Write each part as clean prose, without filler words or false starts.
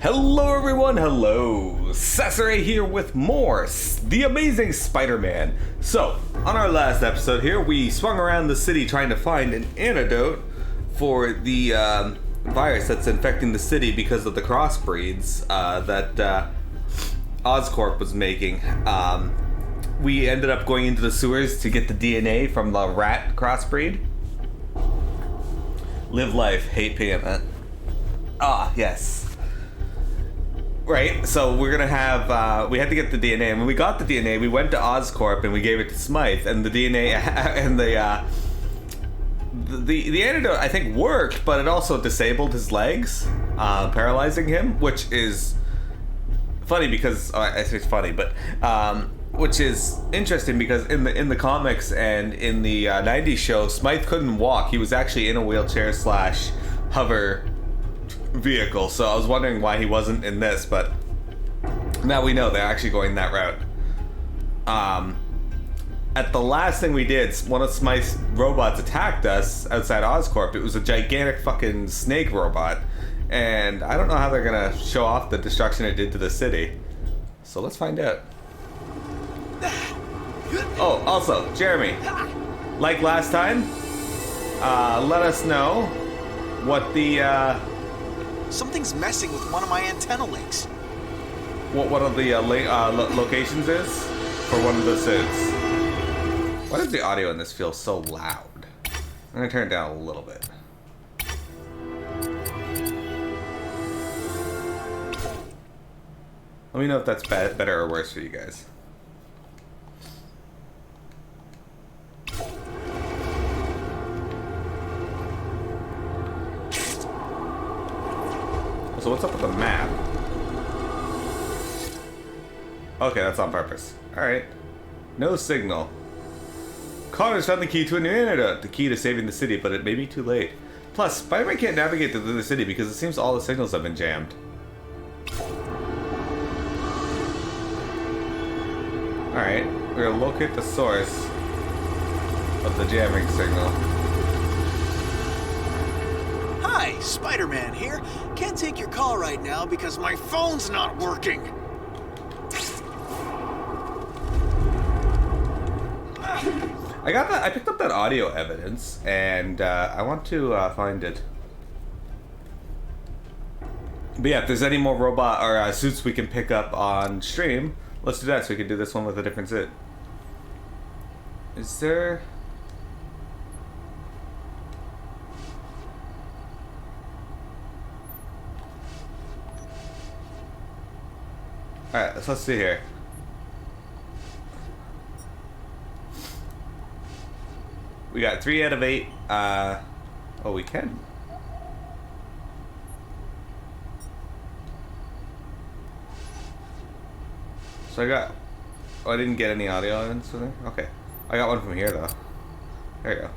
Hello everyone, hello! Cesare here with more The Amazing Spider-Man. So, on our last episode here, we swung around the city trying to find an antidote for the virus that's infecting the city because of the crossbreeds that Oscorp was making. We ended up going into the sewers to get the DNA from the rat crossbreed. Live life, hate payment. Ah, yes. Right, so we're gonna have, we had to get the DNA, and when we got the DNA, we went to Oscorp and we gave it to Smythe, and the DNA, and the antidote, I think, worked, but it also disabled his legs, paralyzing him, which is funny because, I say it's funny, but, which is interesting because in the comics and in the 90s show, Smythe couldn't walk. He was actually in a wheelchair / hover vehicle, so I was wondering why he wasn't in this, but now we know they're actually going that route. At the last thing we did, one of Smythe's robots attacked us outside Oscorp. It was a gigantic fucking snake robot, and I don't know how they're gonna show off the destruction it did to the city. So let's find out. Oh, also, Jeremy, like last time, let us know what the Something's messing with one of my antenna links. What of the locations is for one of the suits. Why does the audio in this feel so loud? I'm gonna turn it down a little bit. Let me know if that's better or worse for you guys. So what's up with the map? Okay, that's on purpose. Alright. No signal. Connor's found the key to a new antidote. The key to saving the city, but it may be too late. Plus, Spider-Man can't navigate through the city because it seems all the signals have been jammed. Alright, we're gonna locate the source of the jamming signal. Hi, Spider-Man here. Can't take your call right now because my phone's not working. I picked up that audio evidence, and I want to find it. But yeah, if there's any more robot or suits we can pick up on stream, let's do that so we can do this one with a different suit. Is there... Alright, let's see here. We got 3 out of 8. Oh, we can. So I got... Oh, I didn't get any audio evidence for there? Okay. I got one from here, though. There you go.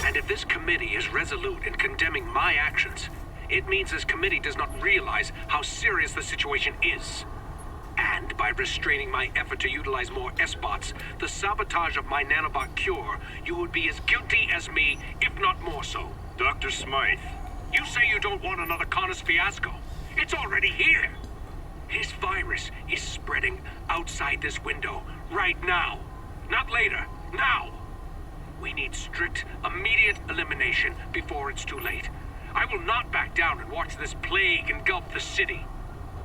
And if this committee is resolute in condemning my actions, it means this committee does not realize how serious the situation is. And by restraining my effort to utilize more S-bots, the sabotage of my nanobot cure, you would be as guilty as me, if not more so. Dr. Smythe. You say you don't want another Connors fiasco. It's already here. His virus is spreading outside this window, right now. Not later, now. We need strict, immediate elimination before it's too late. I will not back down and watch this plague engulf the city.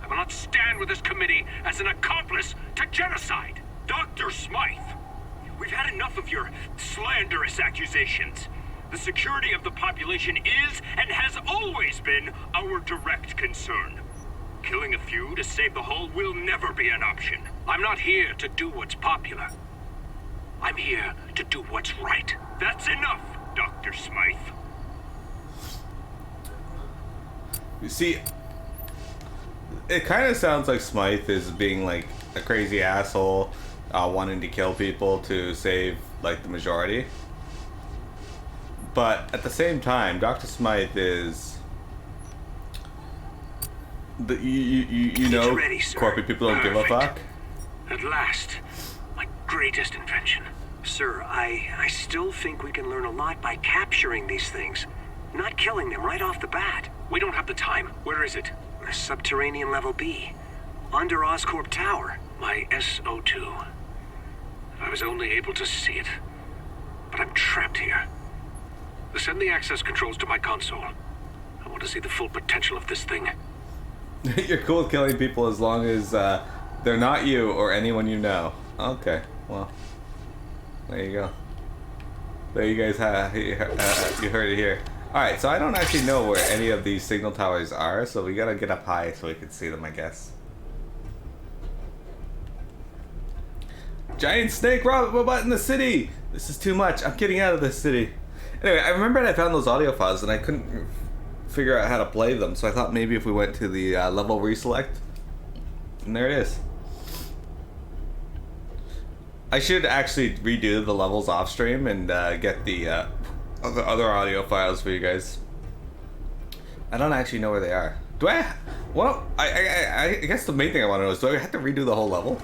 I will not stand with this committee as an accomplice to genocide. Dr. Smythe, we've had enough of your slanderous accusations. The security of the population is and has always been our direct concern. Killing a few to save the whole will never be an option. I'm not here to do what's popular. I'm here to do what's right. That's enough, Dr. Smythe. You see, it kind of sounds like Smythe is being like a crazy asshole, wanting to kill people to save like the majority. But at the same time, Dr. Smythe is you know, ready, corporate people don't give a fuck. At last, my greatest invention. Sir, I still think we can learn a lot by capturing these things, not killing them right off the bat. We don't have the time. Where is it? Subterranean level B. Under Oscorp Tower. My SO2. If I was only able to see it. But I'm trapped here. Send the access controls to my console. I want to see the full potential of this thing. You're cool with killing people as long as they're not you or anyone you know. Okay, well, there you go. There you guys have, you heard it here. Alright, so I don't actually know where any of these signal towers are, so we gotta get up high so we can see them, I guess. Giant snake robot in the city! This is too much. I'm getting out of this city. Anyway, I remembered I found those audio files and I couldn't figure out how to play them, so I thought maybe if we went to the level reselect. And there it is. I should actually redo the levels off stream and get the other audio files for you guys. I don't actually know where they are. Do I? Well, I guess the main thing I want to know is, do I have to redo the whole level?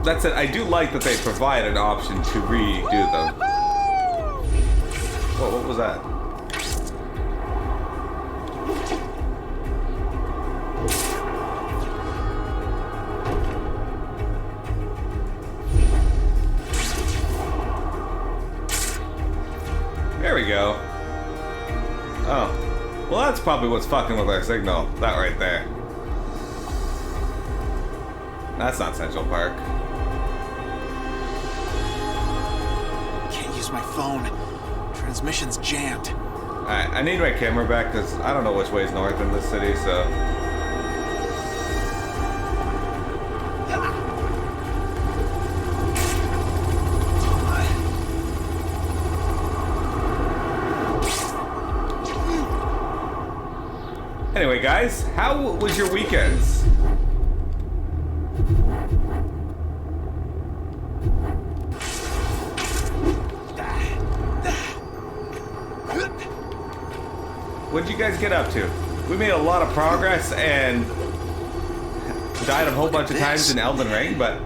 That's it. I do like that they provide an option to redo them. Whoa, what was that? There we go. Oh. Well, that's probably what's fucking with our signal. That right there. That's not Central Park. Can't use my phone. Transmission's jammed. Alright, I need my camera back because I don't know which way is north in this city, so... Anyway, guys, how was your weekends? What did you guys get up to? We made a lot of progress and died a whole bunch of times in Elden Ring, but...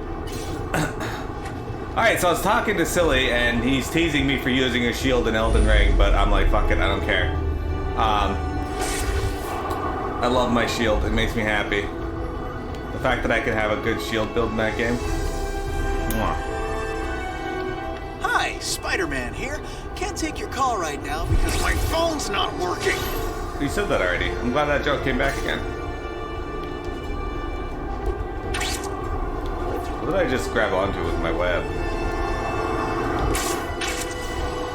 Alright, so I was talking to Silly, and he's teasing me for using a shield in Elden Ring, but I'm like, fuck it, I don't care. I love my shield, it makes me happy. The fact that I can have a good shield build in that game. Mwah. Hi, Spider-Man here. Can't take your call right now because my phone's not working. You said that already. I'm glad that joke came back again. What did I just grab onto with my web?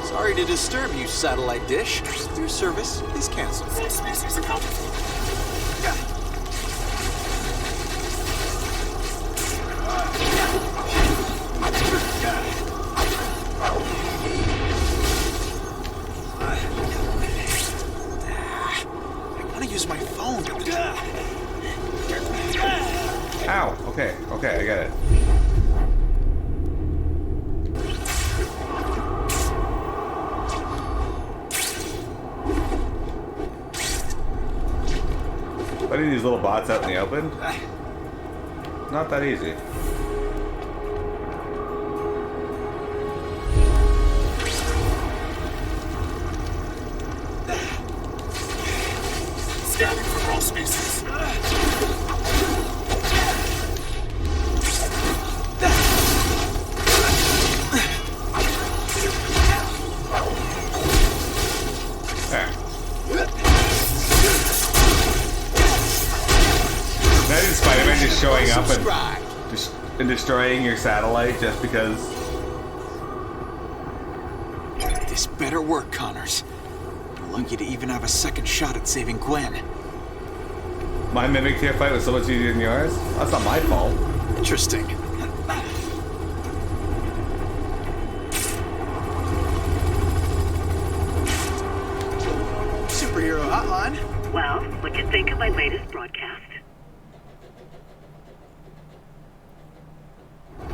Sorry to disturb you, satellite dish. Your service is canceled. My phone. Ow! Okay, I get it. Putting these little bots out in the open? Not that easy. Scanning for all species. Imagine Spider-Man just showing up and destroying your satellite just because. This better work, Connors. Lucky to even have a second shot at saving Gwen. My mimic tier fight was so much easier than yours? That's not my fault. Interesting. Superhero hotline. Well, what'd you think of my latest broadcast?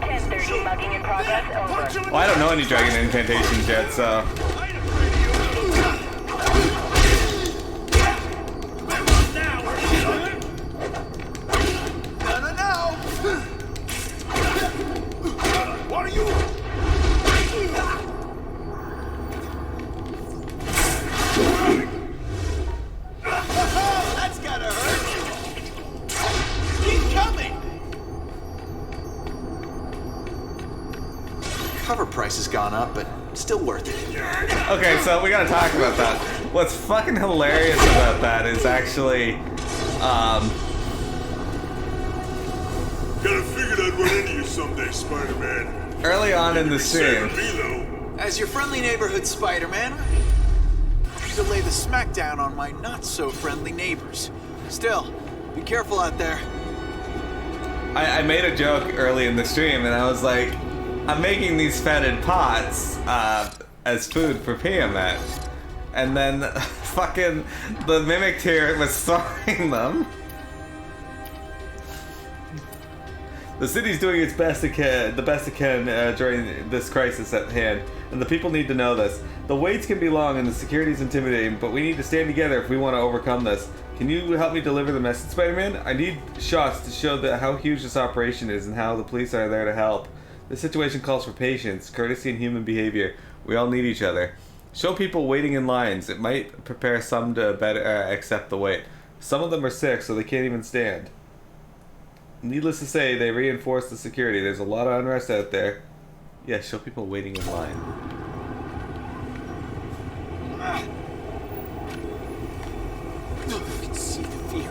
10:30 mugging in progress, over. Well, I don't know any dragon incantations yet, so... gone up, but still worth it. Okay, so we gotta talk about that. What's fucking hilarious about that is actually, Kinda figured I'd run into you someday, Spider-Man. early on in the stream, As your friendly neighborhood Spider-Man, I need to lay the smackdown on my not-so-friendly neighbors. Still, be careful out there. I made a joke early in the stream, and I was like, I'm making these fetid pots as food for Piamet. And then fucking the mimic here was throwing them. The city's doing its best it can, during this crisis at hand, and the people need to know this. The waits can be long and the security's intimidating, but we need to stand together if we want to overcome this. Can you help me deliver the message, Spider-Man? I need shots to show how huge this operation is and how the police are there to help. This situation calls for patience, courtesy, and human behavior. We all need each other. Show people waiting in lines. It might prepare some to better accept the wait. Some of them are sick, so they can't even stand. Needless to say, they reinforce the security. There's a lot of unrest out there. Yeah, show people waiting in line. You can see the fear.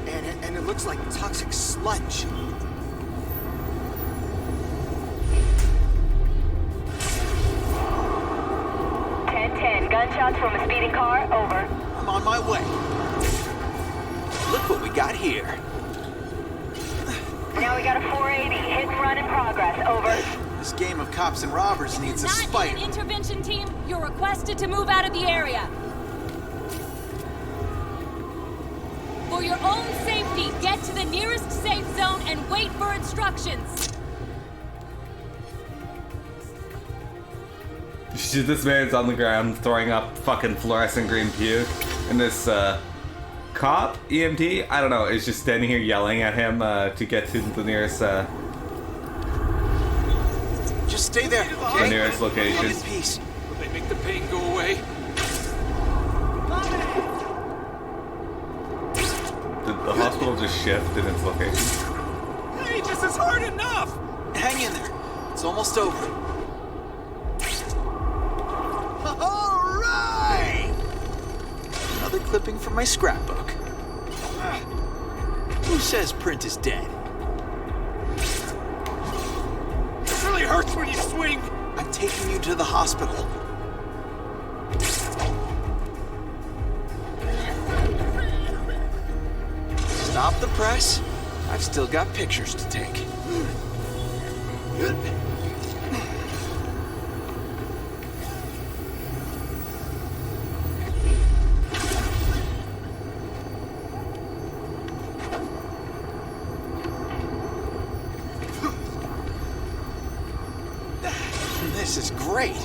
And it looks like toxic sludge. Gunshots from a speeding car, over. I'm on my way. Look what we got here. Now we got a 480, hit and run in progress, over. This game of cops and robbers needs a spider. Not an intervention team. You're requested to move out of the area. For your own safety, get to the nearest safe zone and wait for instructions. This man's on the ground throwing up fucking fluorescent green puke, and this cop, EMT, I don't know, is just standing here yelling at him to get to the nearest Just stay there, okay? the nearest location. Come in peace. Will they make the pain go away? Did the hospital just shift in its location? Hey, this is hard enough! Hang in there. It's almost over. All right! Another clipping from my scrapbook. Who says print is dead? It really hurts when you swing! I'm taking you to the hospital. Stop the press. I've still got pictures to take. This is great.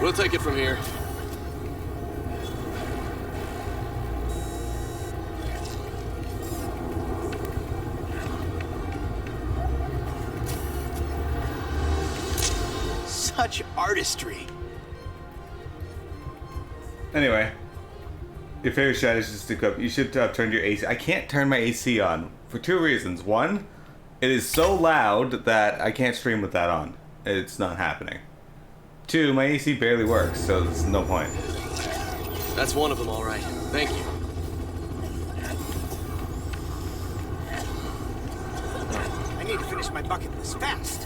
We'll take it from here. Such artistry. Anyway, your favorite strategy is to cook. You should have turned your AC. I can't turn my AC on for two reasons. One, it is so loud that I can't stream with that on. It's not happening. Two, my AC barely works, so there's no point. That's one of them, all right. Thank you. I need to finish my bucket list fast.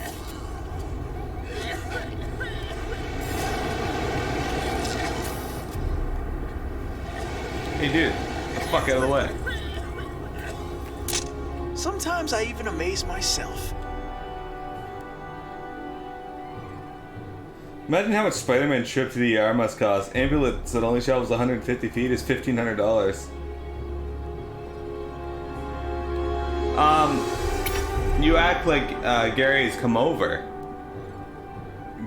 Hey, dude, get the fuck out of the way. Sometimes I even amaze myself. Imagine how much Spider-Man trip to the ER must cost. Ambulance that only travels 150 feet is $1,500. You act like Gary's come over.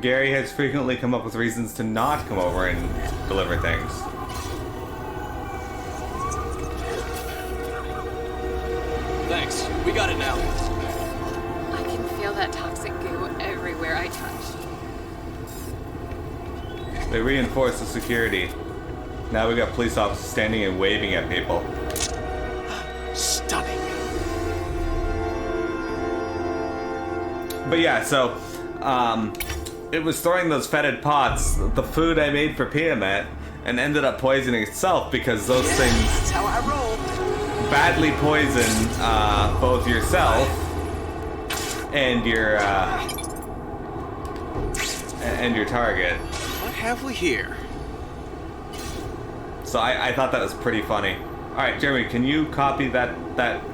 Gary has frequently come up with reasons to not come over and deliver things. We got it now. I can feel that toxic goo everywhere I touch. They reinforced the security. Now we got police officers standing and waving at people. Stunning. But yeah, so it was throwing those fetid pots, the food I made for Piamet, and ended up poisoning itself because those things That's how I roll. badly poison both yourself and your target. What have we here? So I thought that was pretty funny. All right, Jeremy, can you copy that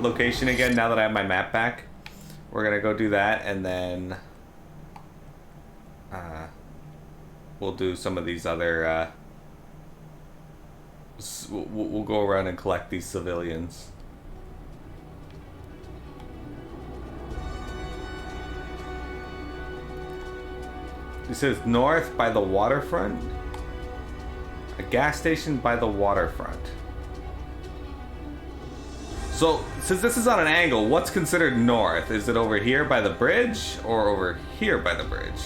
location again now that I have my map back? We're gonna go do that, and then we'll do some of these other. We'll go around and collect these civilians. It says north by the waterfront. A gas station by the waterfront. So, since this is on an angle, what's considered north? Is it over here by the bridge or over here by the bridge?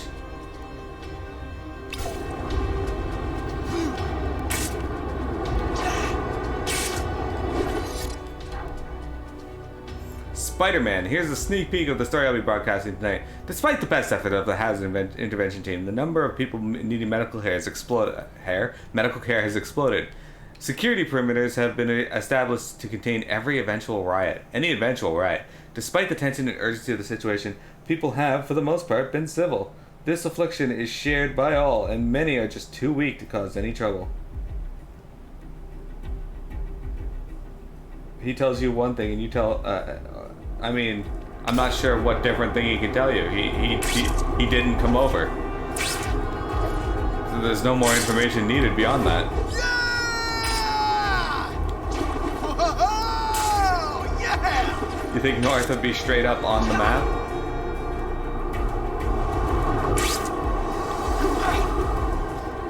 Spider-Man, here's a sneak peek of the story I'll be broadcasting tonight. Despite the best effort of the hazard intervention team, the number of people needing medical care has exploded. Security perimeters have been established to contain any eventual riot. Despite the tension and urgency of the situation, people have, for the most part, been civil. This affliction is shared by all, and many are just too weak to cause any trouble. He tells you one thing, and you tell. I mean, I'm not sure what different thing he can tell you. He didn't come over. So there's no more information needed beyond that. Oh, yeah! You think north would be straight up on the map?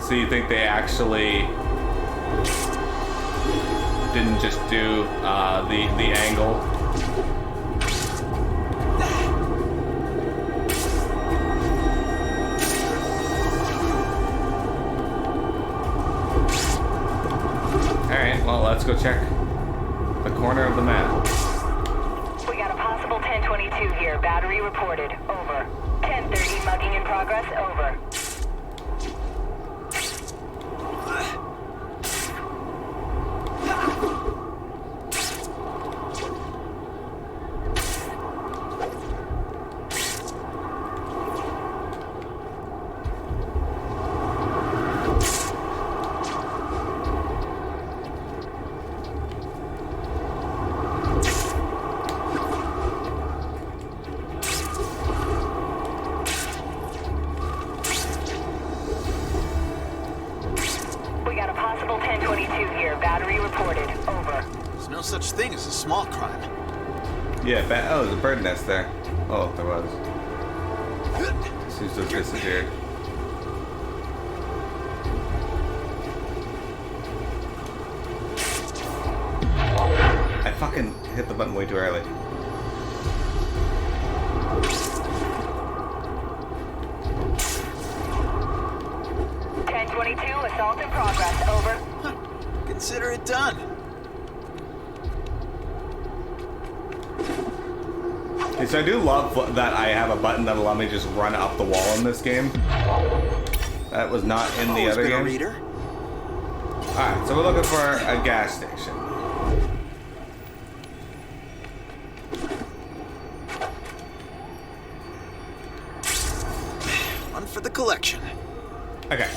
So you think they actually didn't just do the angle? Alright, well, let's go check the corner of the map. We got a possible 1022 here. Battery reported. Over. 1030 mugging in progress. Over. Such thing as a small crime. Yeah, oh, there's a bird nest there. Oh, there was. Seems to have disappeared. I fucking hit the button way too early. Assault in progress. Over. Consider it done. Okay, so I do love that I have a button that allows me to just run up the wall in this game. That was not in the other game. Alright, so we're looking for a gas station. One for the collection. Okay.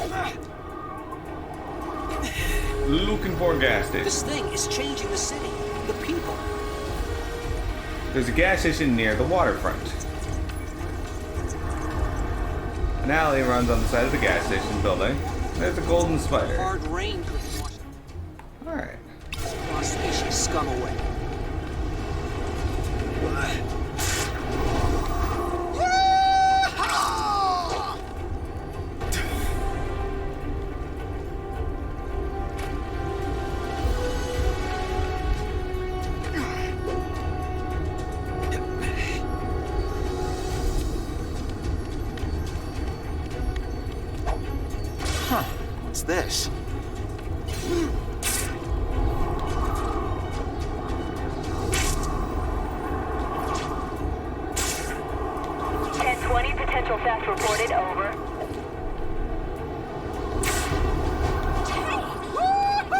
Looking for a gas station. This thing is changing the city, the people. There's a gas station near the waterfront. An alley runs on the side of the gas station building. There's a golden spider. Hard rain could wash. Alright. Cross-species scum away. this? 1020, potential theft reported, over. Woohoo!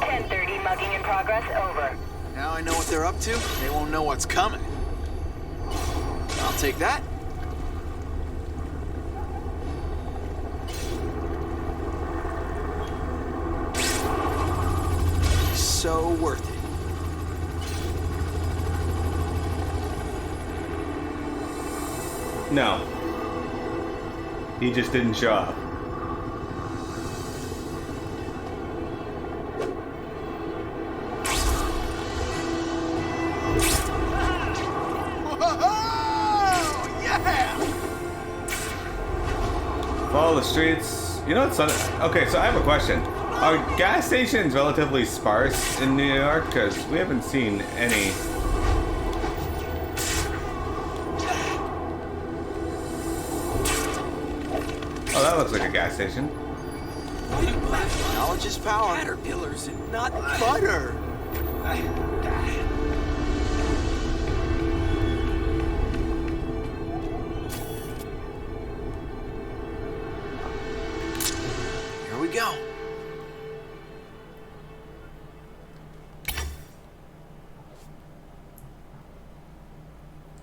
1030, mugging in progress, over. Now I know what they're up to. They won't know what's coming. I'll take that. So worth it. No. He just didn't show up. Follow the streets. You know what's okay, so I have a question. Are gas stations relatively sparse in New York? Because we haven't seen any. Oh, that looks like a gas station. Knowledge is power. Caterpillars and not Butter. Here we go.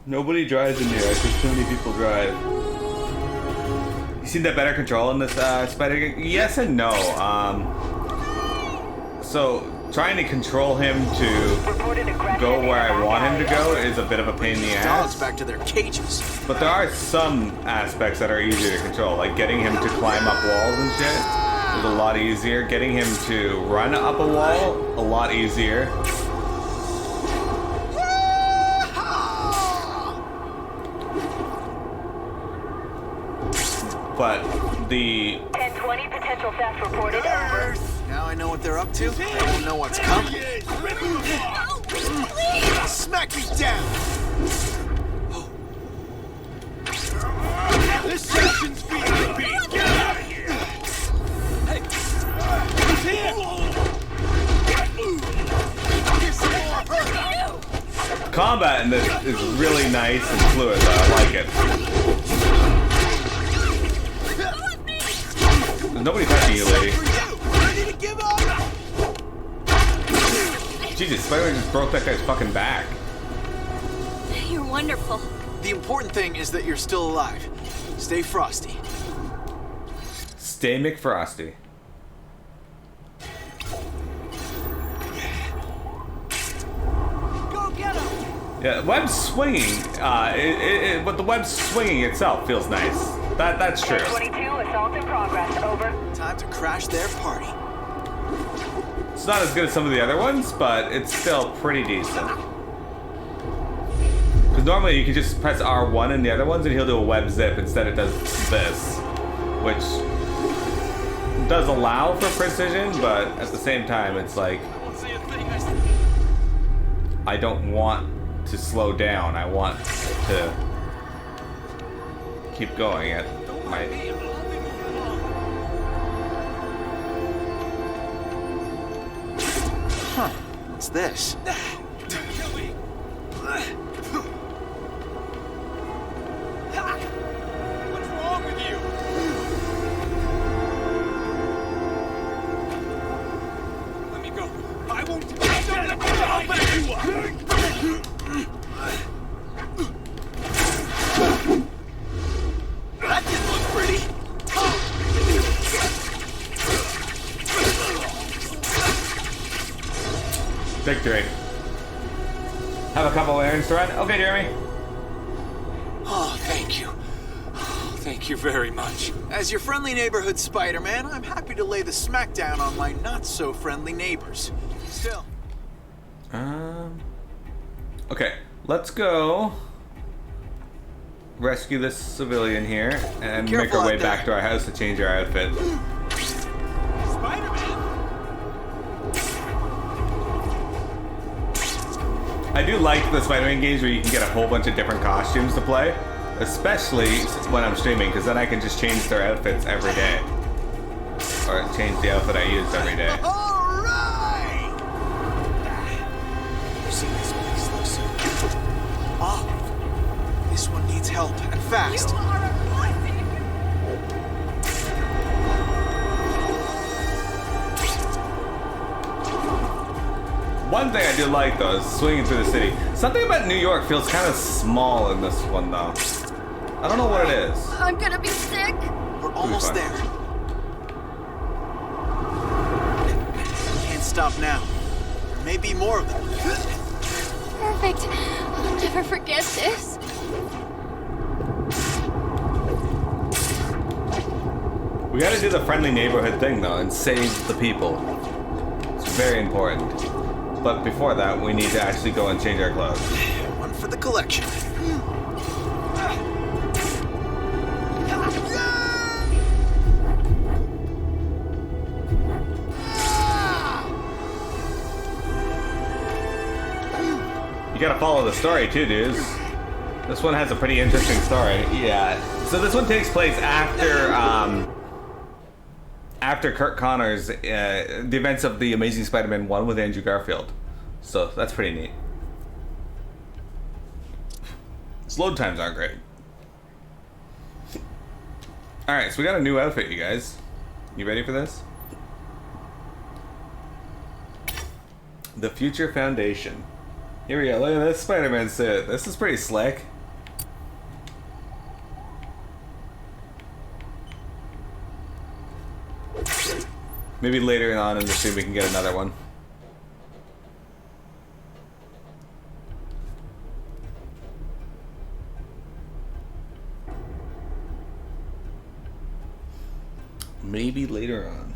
Nobody drives in New York. There's too many people drive. You seen that better control in this spider game? Yes and no. So trying to control him to go where I want him to go is a bit of a pain in the Dogs ass. back to their cages. But there are some aspects that are easier to control, like getting him to climb up walls and shit is a lot easier. Getting him to run up a wall, a lot easier. But the 1020, potential theft reported, over. Now I know what they're up to. They won't know what's coming. Smack me down. This section's VIP. Get out of here. Hey. Who's here? Get some more hurt. combat in this is really nice and fluid, so I like it. There's nobody touching you, lady. Jesus, Spider-Man just broke that guy's fucking back. You're wonderful. The important thing is that you're still alive. Stay frosty. Stay McFrosty. Go get him! Yeah, web swinging, but the web swinging itself feels nice. That's true. 22, assault in progress, over. Time to crash their party. It's not as good as some of the other ones, but it's still pretty decent. Because normally you can just press R1 in the other ones and he'll do a web zip. Instead it does this, which does allow for precision, but at the same time it's like, I don't want to slow down. I want to keep going at my... Huh. What's this? What's wrong with you? Let me go. I won't. I'll back you up. That didn't look pretty. Victory. Have a couple errands to run? Okay, Jeremy. Oh, thank you. Oh, thank you very much. As your friendly neighborhood Spider-Man, I'm happy to lay the smackdown on my not-so-friendly neighbors. Still. Okay, let's go rescue this civilian here and make our way back to our house to change our outfit. Spider-Man. I do like the Spider-Man games where you can get a whole bunch of different costumes to play, especially when I'm streaming, because then I can just change their outfits every day. Or change the outfit I use every day. All right! You've seen this place, Lucy. Ah, this one needs help, and fast. You are a blessing! One thing I do like though is swinging through the city. Something about New York feels kind of small in this one though. I don't know what it is. I'm gonna be sick! We're almost there. Can't stop now. There may be more of them. Perfect. I'll never forget this. We gotta do the friendly neighborhood thing though and save the people. It's very important. But before that, we need to actually go and change our clothes. One for the collection. You gotta follow the story too, dudes. This one has a pretty interesting story. Yeah. So this one takes place after Kurt Connor's the events of the Amazing Spider-Man 1 with Andrew Garfield. So that's pretty neat. Its load times aren't great. Alright, so we got a new outfit, you guys. You ready for this? The Future Foundation. Here we go, look at this Spider-Man suit. This is pretty slick. Maybe later on in the stream we can get another one. Maybe later on.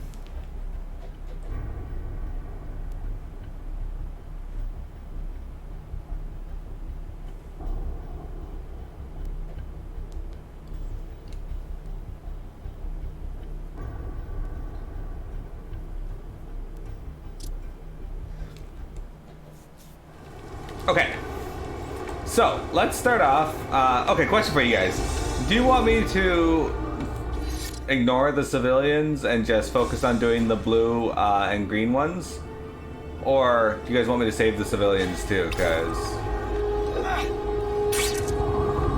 Okay, so let's start off. Okay, question for you guys. Do you want me to ignore the civilians and just focus on doing the blue and green ones? Or do you guys want me to save the civilians too? Because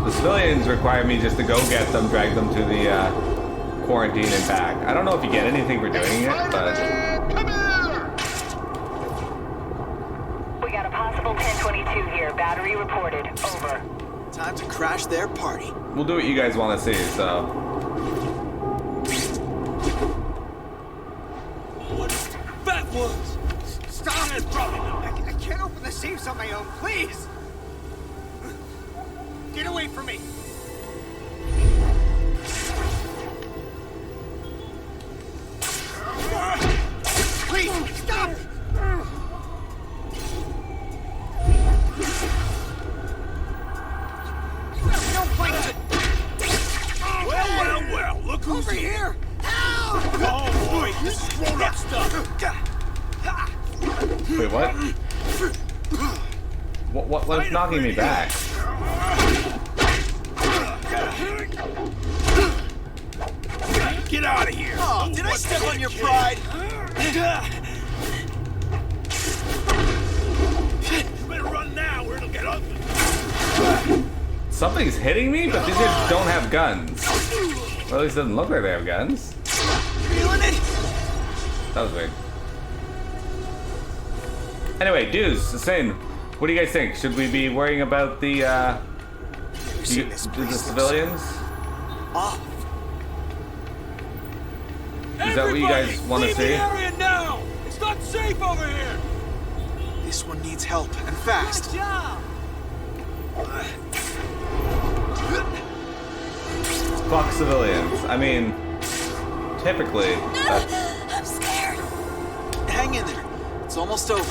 the civilians require me just to go get them, drag them to the quarantine and back. I don't know if you get anything for doing it, but... We got a possible 1022 here. Battery reported. Over. Time to crash their party. We'll do what you guys want to see, so... What that was? Stop it, brother! I can't open the safes on my own, please! Get away from me! Please, stop! Don't fight it! Well, look who's Over here! Help! Oh boy, this is grown-up stuff. Wait, what? What's knocking me back? Get out of here! Oh, did I step on your pride? You better run now or it'll get ugly. Something's hitting me, but these guys don't have guns. Or at least it doesn't look like they have guns. Feeling it? That was weird. Anyway, dudes, Sane, what do you guys think? Should we be worrying about the civilians? Oh. Is that what you guys want to leave see? the area now! It's not safe over here! This one needs help, and fast. Good job! Fuck civilians. I mean, typically. I'm scared. Hang in there. It's almost over.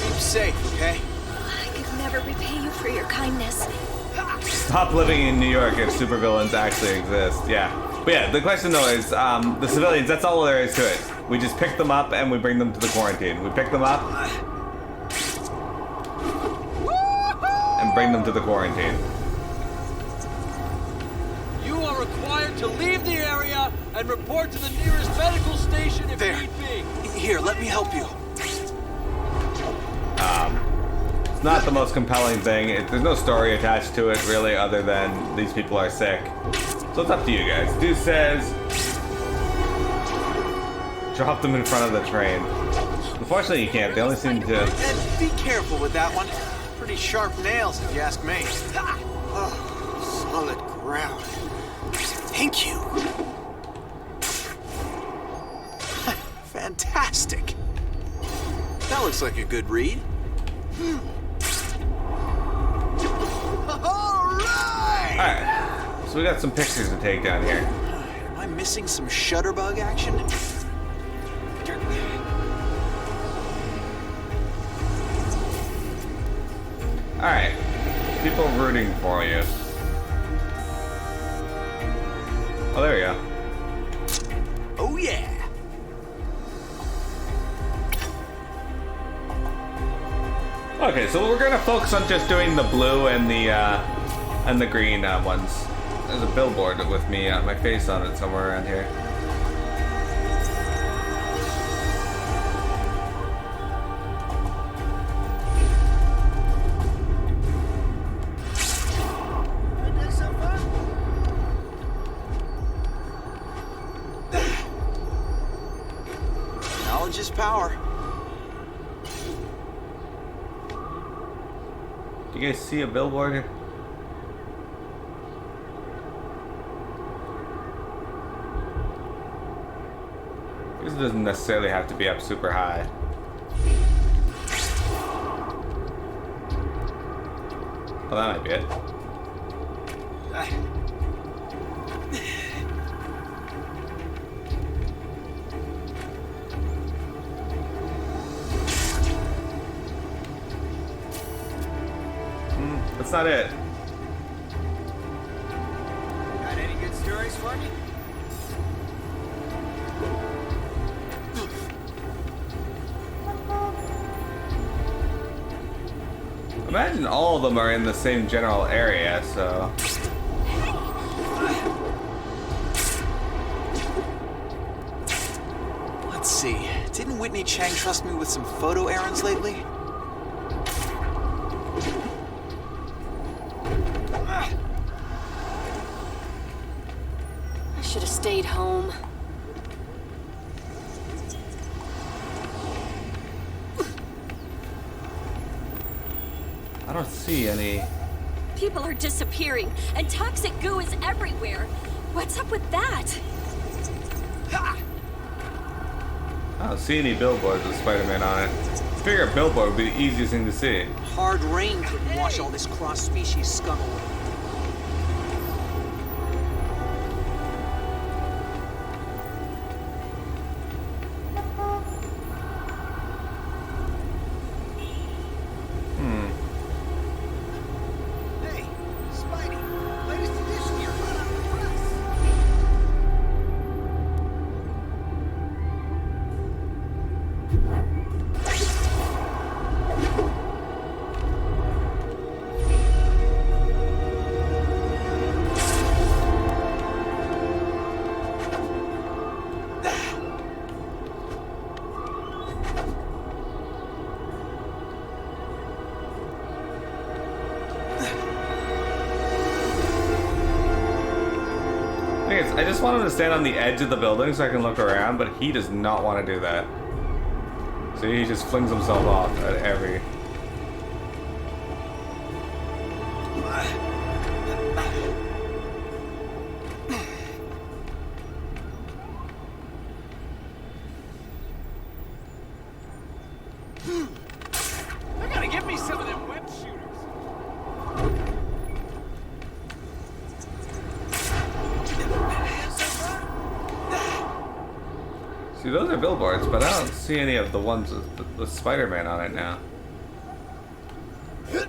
Keep safe, okay? I could never repay you for your kindness. Stop living in New York if supervillains actually exist. Yeah. But yeah, the question though is, the civilians, that's all there is to it. We just pick them up and we bring them to the quarantine. We pick them up. bring them to the quarantine. You are required to leave the area and report to the nearest medical station if There. need be. Here, let me help you. It's not the most compelling thing. There's no story attached to it, really, other than these people are sick. So it's up to you guys. Dude says, drop them in front of the train. Unfortunately, you can't. They only seem to... And be careful with that one. Pretty sharp nails, if you ask me. Oh, solid ground. Thank you. Fantastic. That looks like a good read. All right. Alright, so we got some pictures to take down here. Am I missing some shutterbug action? Alright, people rooting for you. Oh, there we go. Oh, yeah. Okay, so we're gonna focus on just doing the blue and the green ones. There's a billboard with me, my face on it somewhere around here. Knowledge is power. Do you guys see a billboard here? This doesn't necessarily have to be up super high. Oh, that might be it. That's not it. Got any good stories for me? Imagine all of them are in the same general area, so... Let's see. Didn't Whitney Chang trust me with some photo errands lately? I should have stayed home. I don't see any... People are disappearing, and toxic goo is everywhere. What's up with that? I don't see any billboards with Spider-Man on it. I figure a billboard would be the easiest thing to see. Hard rain couldn't wash all this cross-species scum away. Hey, Spidey, latest edition here, hot off the press. I just want him to stand on the edge of the building so I can look around, but he does not want to do that. So he just flings himself off at every... I gotta give me some of them web shooters. See, those are billboards, but I don't see any of the ones with Spider-Man on it now. I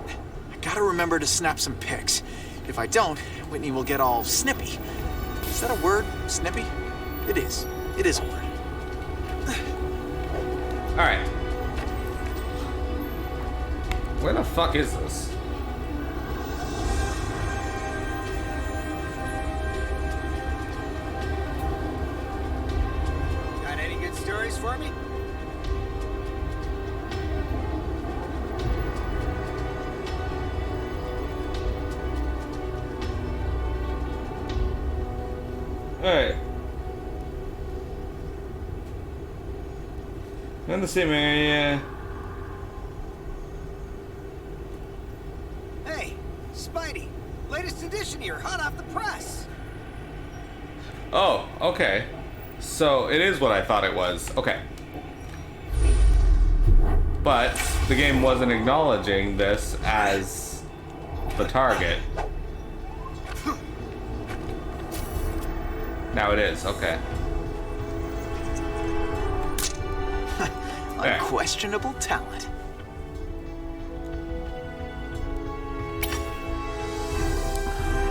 gotta remember to snap some pics. If I don't, Whitney will get all snippy. Is that a word, snippy? It is. It is a word. Alright. Where the fuck is this? for me? Alright. In the same area. Hey, Spidey. Latest edition here, hot off the press. Oh, okay. So it is what I thought it was. Okay. But the game wasn't acknowledging this as the target. Now it is, okay. Unquestionable talent.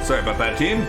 Sorry about that, team.